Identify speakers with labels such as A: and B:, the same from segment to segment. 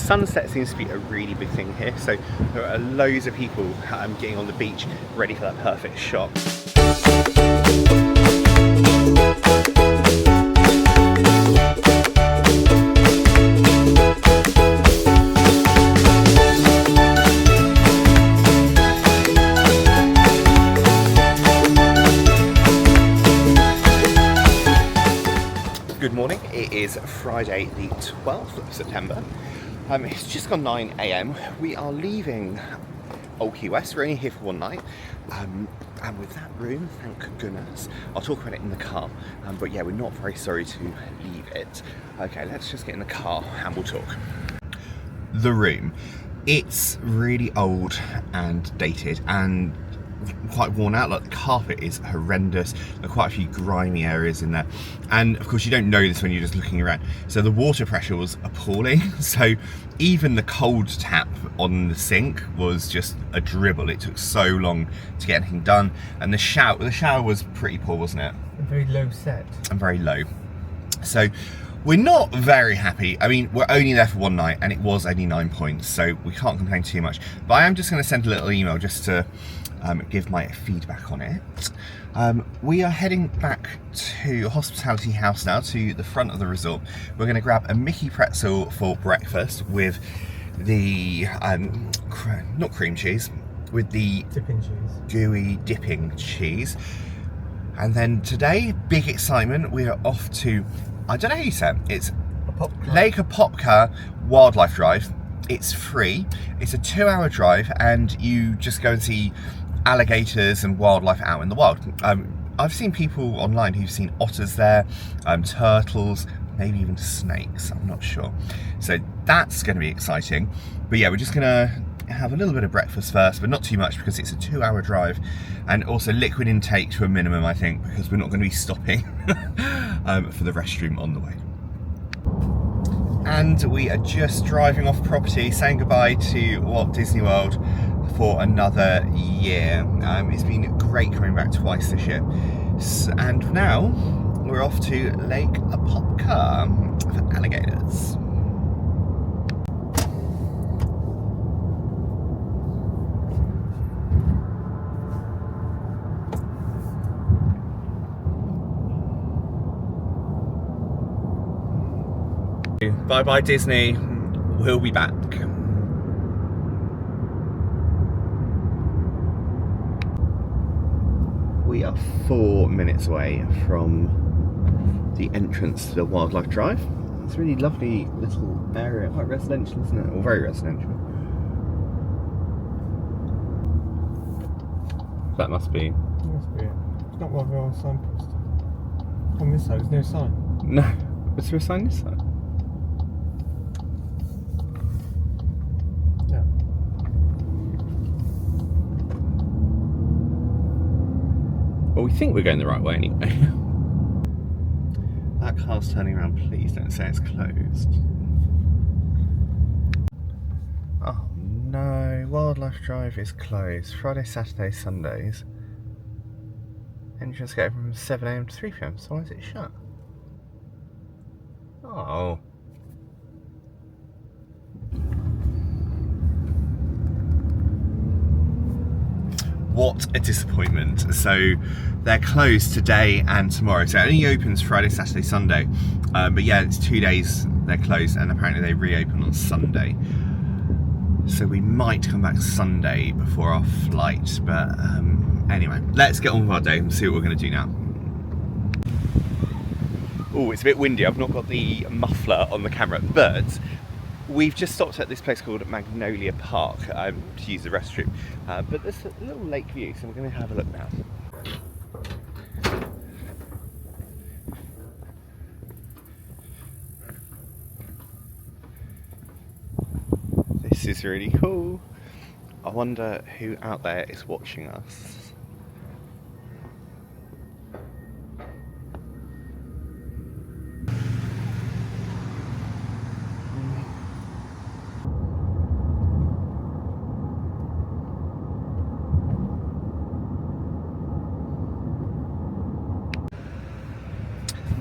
A: sunset seems to be a really big thing here, so there are loads of people getting on the beach ready for that perfect shot. Good morning, it is Friday the 12th of September. It's just gone 9 AM. We are leaving Old Key West. We're only here for one night. And with that room, thank goodness, I'll talk about it in the car. But yeah, we're not very sorry to leave it. Okay, let's just get in the car and we'll talk. The room. It's really old and dated and quite worn out. Like, the carpet is horrendous. There are quite a few grimy areas in there, and of course you don't know this when you're just looking around. So the water pressure was appalling. So even the cold tap on the sink was just a dribble. It took so long to get anything done, and the shower was pretty poor, wasn't it?
B: And very low set.
A: And very low. So we're not very happy. I mean, we're only there for one night and it was only 9 points, so we can't complain too much. But I am just going to send a little email just to give my feedback on it. We are heading back to Hospitality House now, to the front of the resort. We're going to grab a Mickey pretzel for breakfast with the, not cream cheese, with the
B: dipping cheese.
A: Gooey dipping cheese. And then today, big excitement, we are off to, I don't know how you say it, it's Lake Apopka Wildlife Drive. It's free, it's a 2-hour drive, and you just go and see alligators and wildlife out in the wild. I've seen people online who've seen otters there, turtles, maybe even snakes, I'm not sure. So that's going to be exciting. But yeah, we're just going to have a little bit of breakfast first, but not too much because it's a 2-hour drive, and also liquid intake to a minimum, I think, because we're not going to be stopping for the restroom on the way. And we are just driving off property, saying goodbye to Walt Disney World for another year. It's been great coming back twice this year. And now we're off to Lake Apopka for alligators. Bye bye Disney, we'll be back. We are 4 minutes away from the entrance to the Wildlife Drive. It's a really lovely little area, quite residential, isn't it? Or very residential. That must be.
B: It must be it. It's not one of our signposts. On this side, there's no sign.
A: No, is there a sign this side? Well, we think we're going the right way anyway. That car's turning around, please don't say it's closed. Oh no, Wildlife Drive is closed. Friday, Saturday, Sundays. Entrance gate from 7 AM to 3 PM, so why is it shut? Oh. What a disappointment. So they're closed today and tomorrow. So it only opens Friday, Saturday, Sunday. But yeah, it's 2 days they're closed, and apparently they reopen on Sunday. So we might come back Sunday before our flight. But anyway, let's get on with our day and see what we're going to do now. Oh, it's a bit windy. I've not got the muffler on the camera, but we've just stopped at this place called Magnolia Park to use the restroom, but there's a little lake view, so we're going to have a look now. This is really cool. I wonder who out there is watching us.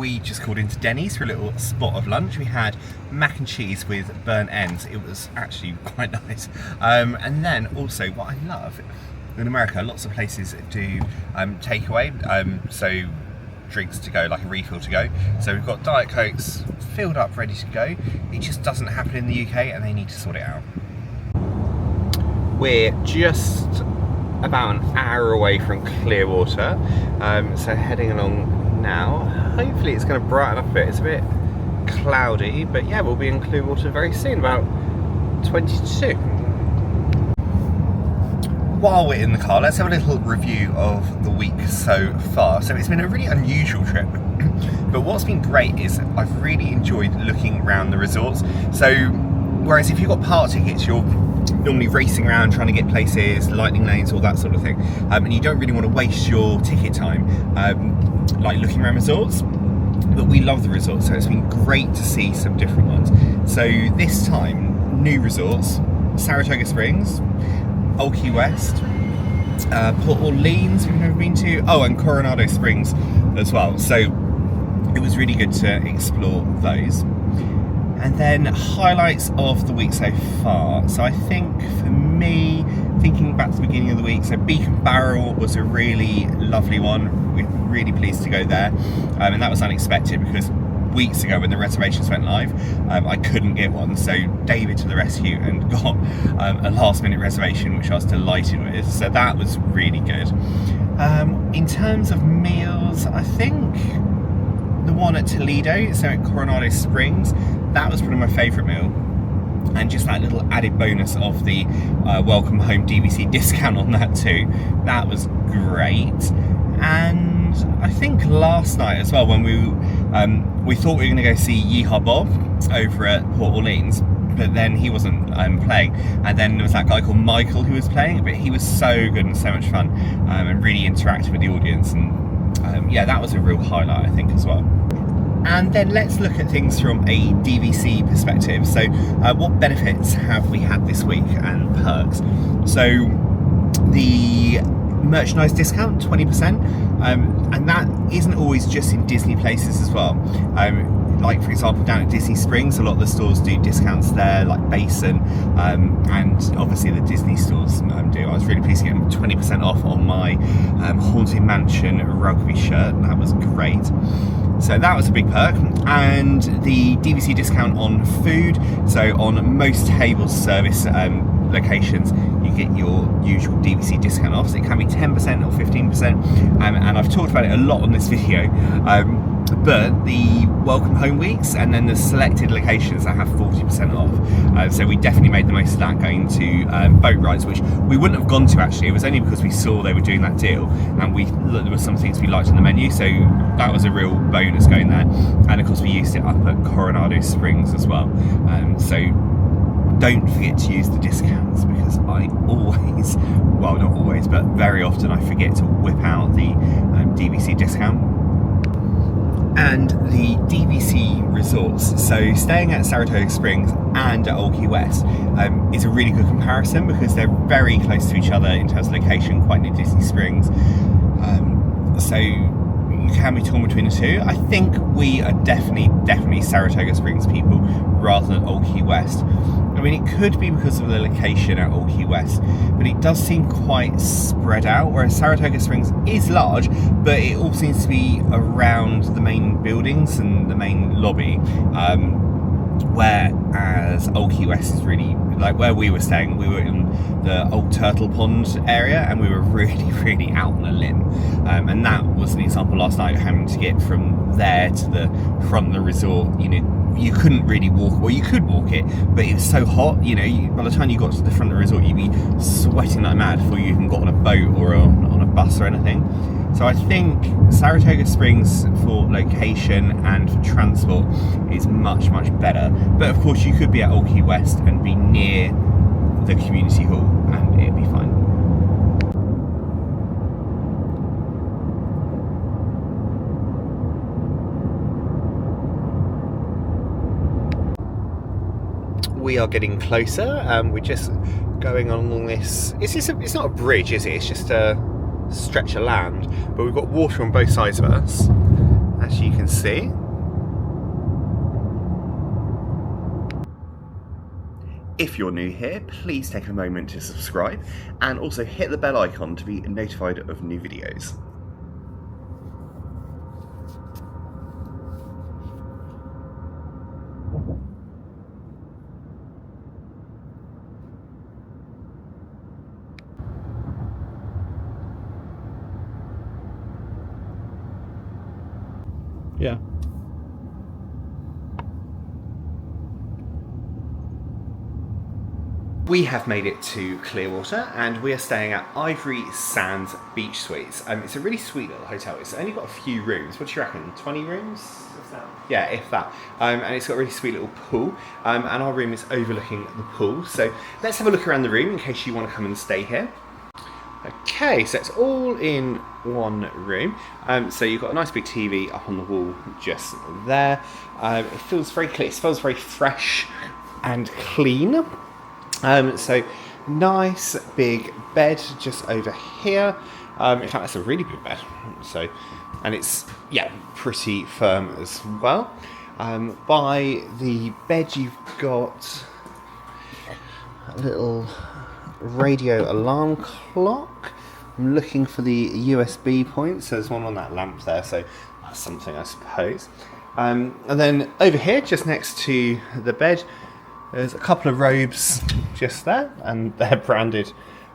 A: we just called into Denny's for a little spot of lunch. We had mac and cheese with burnt ends. It was actually quite nice. And then also what I love, in America, lots of places do takeaway, so drinks to go, like a refill to go. So we've got Diet Cokes filled up, ready to go. It just doesn't happen in the UK and they need to sort it out. We're just about an hour away from Clearwater, so heading along now. Hopefully it's going to brighten up a bit. It's a bit cloudy, but yeah, we'll be in Clearwater very soon, about 22. While we're in the car, let's have a little review of the week so far. So it's been a really unusual trip, but what's been great is I've really enjoyed looking around the resorts. So whereas if you've got park tickets, you're normally racing around trying to get places, lightning lanes, all that sort of thing, and you don't really want to waste your ticket time like looking around resorts. But we love the resorts, so it's been great to see some different ones. So this time, new resorts: Saratoga Springs, Old Key West, Port Orleans we've never been to, and Coronado Springs as well. So it was really good to explore those. And then highlights of the week so far. So I think for me, thinking back to the beginning of the week, so Beacon Barrel was a really lovely one. We're really pleased to go there, and that was unexpected because weeks ago when the reservations went live, I couldn't get one, so David to the rescue and got a last minute reservation, which I was delighted with, so that was really good. In terms of meals, I think the one at Toledo, so at Coronado Springs, that was probably my favourite meal, and just that little added bonus of the welcome home DVC discount on that too, that was great. And I think last night as well, when we thought we were going to go see Yeehaw Bob over at Port Orleans, but then he wasn't playing, and then there was that guy called Michael who was playing, but he was so good and so much fun, and really interactive with the audience, and yeah, that was a real highlight I think as well. And then let's look at things from a DVC perspective. So what benefits have we had this week and perks? So the merchandise discount, 20%, and that isn't always just in Disney places as well. Like for example down at Disney Springs, a lot of the stores do discounts there, like Basin, and obviously the Disney stores do. I was really pleased to get 20% off on my Haunted Mansion rugby shirt. That was great. So that was a big perk. And the DVC discount on food, so on most table service locations you get your usual DVC discount off, so it can be 10% or 15%, and I've talked about it a lot on this video, but the welcome home weeks and then the selected locations that have 40% off, so we definitely made the most of that going to boat rides, which we wouldn't have gone to actually. It was only because we saw they were doing that deal and there were some things we liked on the menu, so that was a real bonus going there. And of course we used it up at Coronado Springs as well, so don't forget to use the discounts, because I always, well not always, but very often I forget to whip out the DVC discount. And the DVC resorts, so staying at Saratoga Springs and at Old Key West is a really good comparison, because they're very close to each other in terms of location, quite near Disney Springs, so you can be torn between the two. I think we are definitely Saratoga Springs people rather than Old Key West. I mean, it could be because of the location at Old Key West, but it does seem quite spread out, whereas Saratoga Springs is large, but it all seems to be around the main buildings and the main lobby, whereas Old Key West is really, like where we were staying, we were in the old Turtle Pond area, and we were really out on a limb, and that was an example last night, having to get from there to the front of the resort. You know, you couldn't really walk, well you could walk it, but it was so hot, you know, by the time you got to the front of the resort you'd be sweating like mad before you even got on a boat or on a bus or anything. So I think Saratoga Springs for location and for transport is much better, but of course you could be at Old Key West and be near the community hall and it'd be fine. We are getting closer. We're just going along this. It's not a bridge, is it? It's just a stretch of land, but we've got water on both sides of us, as you can see. If you're new here, please take a moment to subscribe and also hit the bell icon to be notified of new videos.
B: Yeah.
A: We have made it to Clearwater and we are staying at Ivory Sands Beach Suites. It's a really sweet little hotel. It's only got a few rooms. What do you reckon? 20 rooms? If that? Yeah, if that. And it's got a really sweet little pool. And our room is overlooking the pool. So let's have a look around the room in case you want to come and stay here. Okay, so it's all in one room. So you've got a nice big TV up on the wall just there. It feels very clean. It smells very fresh and clean. So nice big bed just over here. In fact, that's a really big bed. So, and it's pretty firm as well. By the bed, you've got a little radio alarm clock. I'm looking for the USB point. So there's one on that lamp there. So that's something, I suppose. And then over here, just next to the bed, there's a couple of robes just there, and they're branded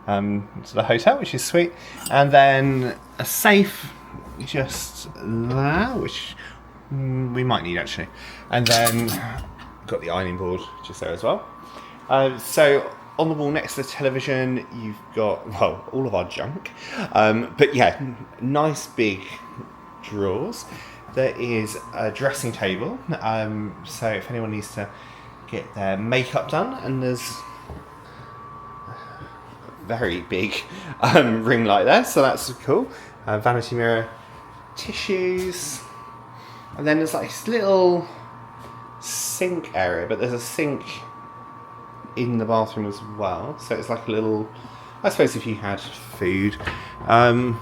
A: to the hotel, which is sweet. And then a safe just there, which we might need actually. And then got the ironing board just there as well. So on the wall next to the television, you've got, well, all of our junk. But yeah, nice big drawers. There is a dressing table. So if anyone needs to get their makeup done, and there's a very big ring light there, so that's cool. Vanity mirror, tissues, and then there's like this little sink area, but there's a sink in the bathroom as well, so it's like a little, I suppose if you had food. Got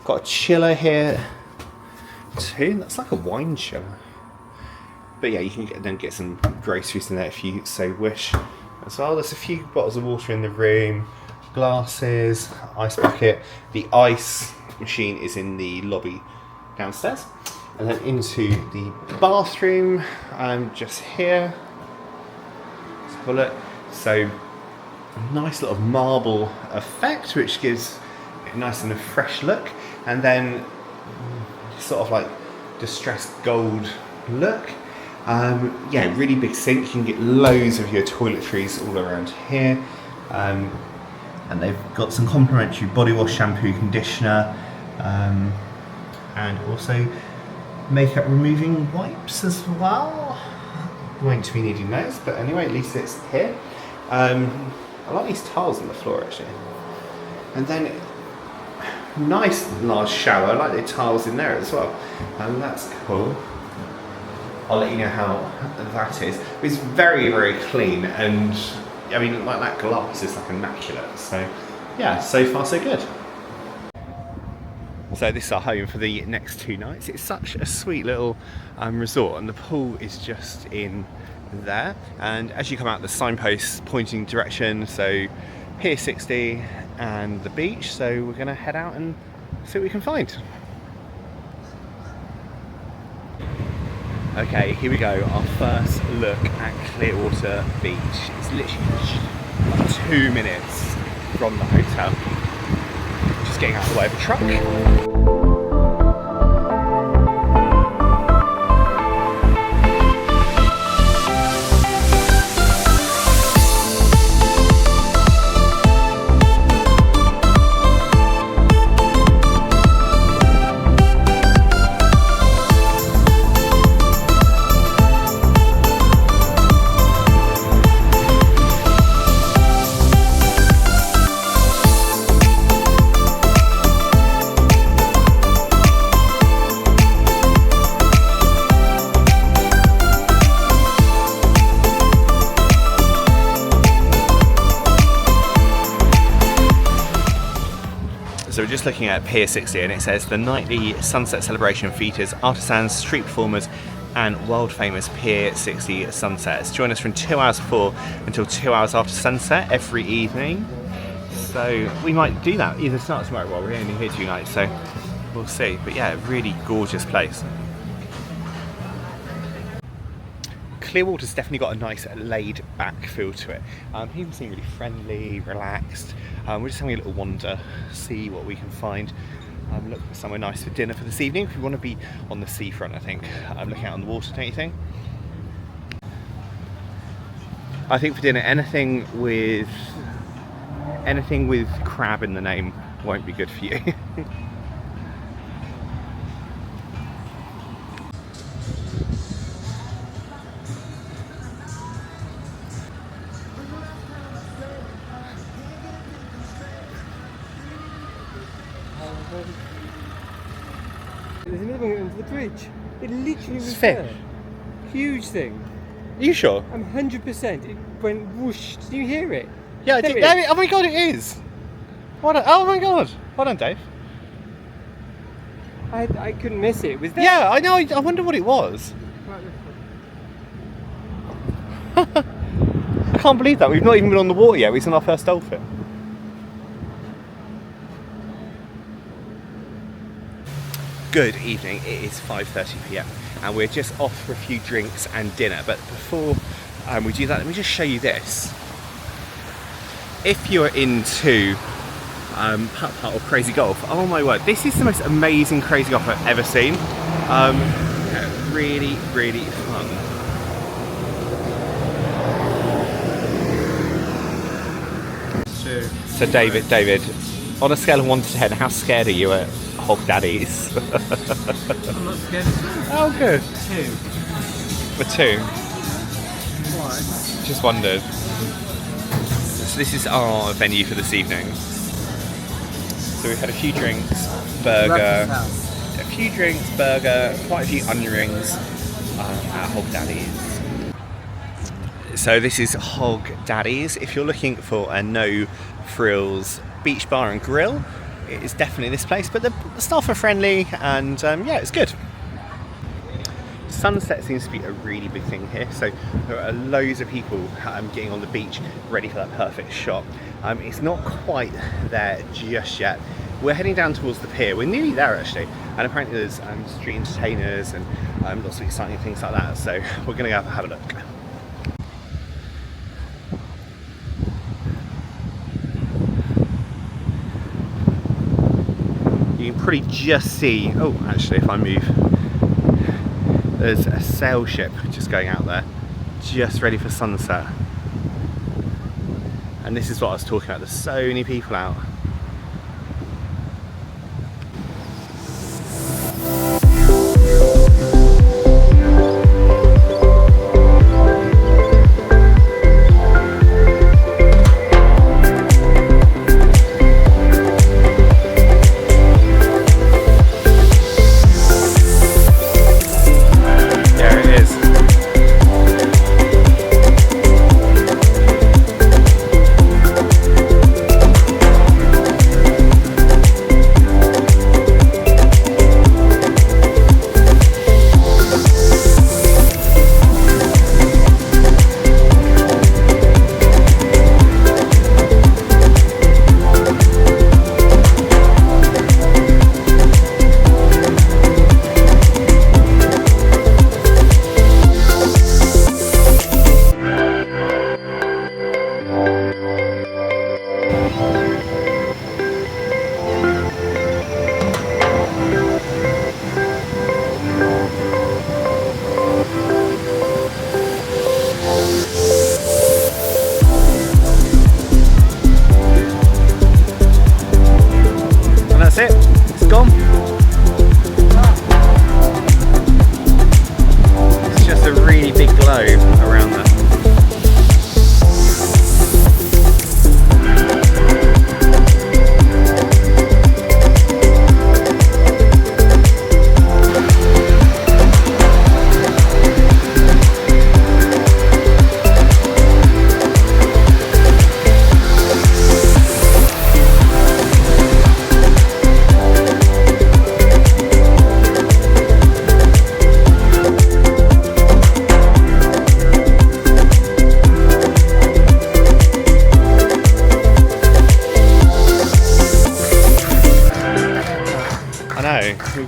A: a chiller here too, that's like a wine chiller. But yeah, you can then get some groceries in there if you so wish as well. There's a few bottles of water in the room, glasses, ice bucket. The ice machine is in the lobby downstairs. And then into the bathroom, just here. Let's have a look. So, a nice little marble effect, which gives a nice and a fresh look. And then sort of like distressed gold look. Really big sink. You can get loads of your toiletries all around here. And they've got some complimentary body wash, shampoo, conditioner, and also makeup removing wipes as well. Won't be needing those, but anyway, at least it's here. I like these tiles on the floor actually. And then nice large shower. I like the tiles in there as well. That's cool. I'll let you know how that is. It's very, very clean, and I mean, like that glass is like immaculate. So yeah, so far so good. So this is our home for the next 2 nights. It's such a sweet little resort, and the pool is just in there. And as you come out, the signposts pointing direction, so Pier 60 and the beach. So we're gonna head out and see what we can find. Okay, here we go, our first look at Clearwater Beach. It's literally 2 minutes from the hotel. Just getting out of the way of the truck. So we're just looking at Pier 60 and it says the nightly sunset celebration features artisans, street performers and world famous Pier 60 sunsets. Join us from 2 hours before until 2 hours after sunset every evening. So we might do that either tonight or tomorrow. Well, we're only here 2 nights, so we'll see. But yeah, really gorgeous place. Clearwater's definitely got a nice laid back feel to it. People seem really friendly, relaxed. We're just having a little wander, see what we can find. Look for somewhere nice for dinner for this evening. If we want to be on the seafront, I think. Looking out on the water, don't you think? I think for dinner, anything with crab in the name won't be good for you.
B: There's another one under the bridge. It literally was
A: Fish.
B: there. Huge thing.
A: Are you sure?
B: I'm 100%. It went whoosh. Did you hear it?
A: Yeah,
B: There it
A: there
B: is.
A: oh my god, it is! Oh my god! Hold on, Dave.
B: I couldn't miss it. It was there.
A: Yeah, I know. I wonder what it was. I can't believe that. We've not even been on the water yet. We've seen our first dolphin. Good evening. It is 5:30 p.m. and we're just off for a few drinks and dinner. But before we do that, let me just show you this. If you're into putt-putt or crazy golf, oh my word, this is the most amazing crazy golf I've ever seen. Really, really fun. So David, on a scale of 1 to 10, how scared are you at Hog Daddies?
B: I'm not scared.
A: Oh, good.
B: 2.
A: For 2.
B: Why?
A: Just wondered. So this is our venue for this evening. So we've had a few drinks, burger, quite a few onion rings at Hog Daddies. So this is Hog Daddies. If you're looking for a no frills beach bar and grill, it is definitely this place. But the staff are friendly and yeah, it's good. Sunset seems to be a really big thing here, so there are loads of people getting on the beach ready for that perfect shot. It's not quite there just yet. We're heading down towards the pier. We're nearly there actually, and apparently there's street entertainers and lots of exciting things like that, so we're going to go have a look. You can pretty just see, oh actually if I move, there's a sail ship just going out there, just ready for sunset. And this is what I was talking about, there's so many people out.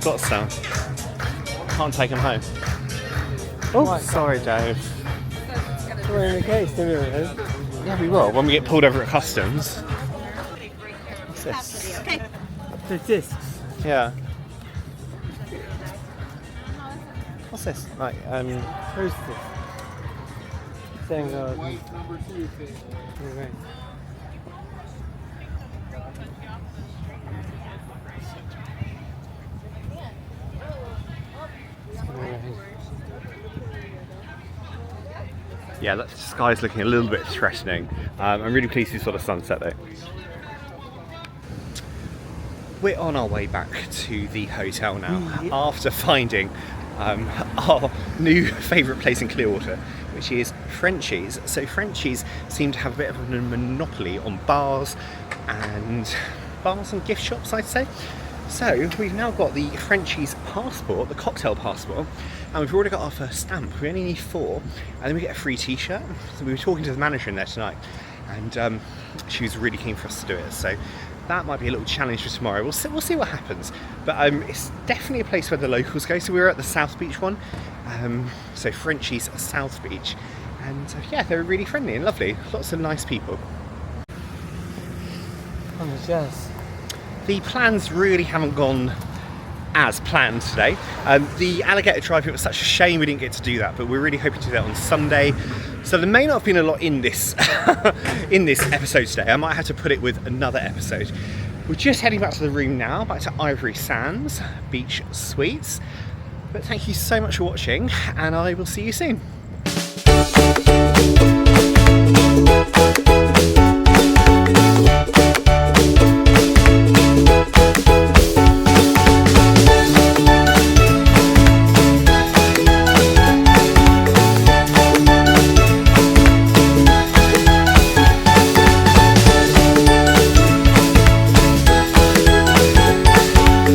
A: got some. Can't take them home. Oh, sorry, Dave.
B: We're in the case, don't we?
A: Yeah, we will when we get pulled over at customs. What's this?
B: The discs.
A: Yeah. What's this? Like,
B: Who's this? Saying, anyway.
A: yeah, that sky's looking a little bit threatening. I'm really pleased we saw the sunset though. We're on our way back to the hotel now after finding our new favourite place in Clearwater, which is Frenchie's. So Frenchie's seem to have a bit of a monopoly on bars and gift shops, I'd say. So we've now got the Frenchie's passport, the cocktail passport, and we've already got our first stamp. We only need 4, and then we get a free t-shirt. So we were talking to the manager in there tonight, and she was really keen for us to do it. So that might be a little challenge for tomorrow. We'll see what happens. But it's definitely a place where the locals go. So we were at the South Beach one, so Frenchie's South Beach, and yeah, they were really friendly and lovely. Lots of nice people.
B: On the jazz.
A: The plans really haven't gone as planned today. The alligator drive, it was such a shame we didn't get to do that, but we're really hoping to do that on Sunday. So there may not have been a lot in this in this episode today. I might have to put it with another episode. We're just heading back to the room now, back to Ivory Sands Beach Suites. But thank you so much for watching, and I will see you soon.